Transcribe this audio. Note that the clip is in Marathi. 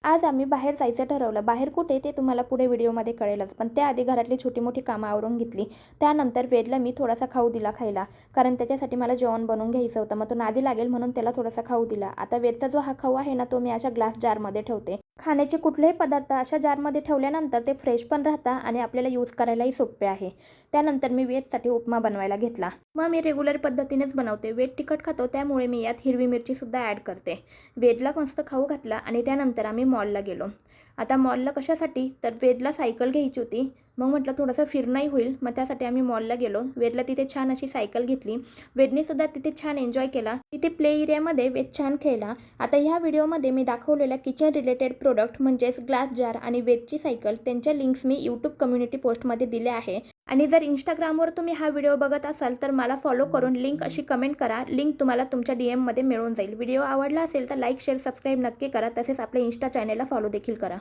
आज आम्ही बाहेर जायचं ठरवलं. बाहेर कुठे ते तुम्हाला पुढे व्हिडिओमध्ये कळेलच. पण त्याआधी घरातली छोटी-मोठी कामं आवरून घेतली. त्यानंतर वेदला मी थोडासा खाऊ दिला खायला. कारण त्याच्यासाठी मला जेवण बनवून घ्यायचं होतं. मग तो नादी लागेल म्हणून त्याला थोडासा खाऊ दिला. आता वेदचा जो हा खाऊ आहे ना, तो मी अशा ग्लास जारमध्ये ठेवते. खाण्याचे कुठलेही पदार्थ अशा जारमध्ये ठेवल्यानंतर ते फ्रेश पण राहतात आणि आपल्याला यूज करायलाही सोपे आहे. त्यानंतर मी वेदसाठी उपमा बनवायला घेतला. मग मी रेग्युलर पद्धतीनेच बनवते. वेद तिखट खातो त्यामुळे मी यात हिरवी मिरचीसुद्धा ॲड करते. वेदला मस्त खाऊ घातला आणि त्यानंतर आम्ही मॉलला गेलो. आता मॉलला कशासाठी? तर वेदला सायकल घ्यायची होती. मग म्हटलं थोडंसं फिरणंही होईल. मग त्यासाठी आम्ही मॉलला गेलो. वेदला तिथे छान अशी सायकल घेतली. वेदनेसुद्धा तिथे छान एन्जॉय केला. तिथे प्ले एरियामध्ये वेद छान खेळला. आता ह्या व्हिडिओमध्ये मी दाखवलेल्या किचन रिलेटेड प्रोडक्ट म्हणजेच ग्लास जार आणि वेदची सायकल त्यांच्या लिंक्स मी यूट्यूब कम्युनिटी पोस्टमध्ये दिल्या आहे. आणि जर इंस्टाग्रामवर तुम्ही हा व्हिडिओ बघत असाल तर मला फॉलो करून लिंक अशी कमेंट करा. लिंक तुम्हाला तुमच्या DMमध्ये मिळून जाईल. व्हिडिओ आवडला असेल तर लाईक, शेअर, सबस्क्राईब नक्की करा. तसेच आपल्या इंस्टा चॅनेलला फॉलो देखील करा.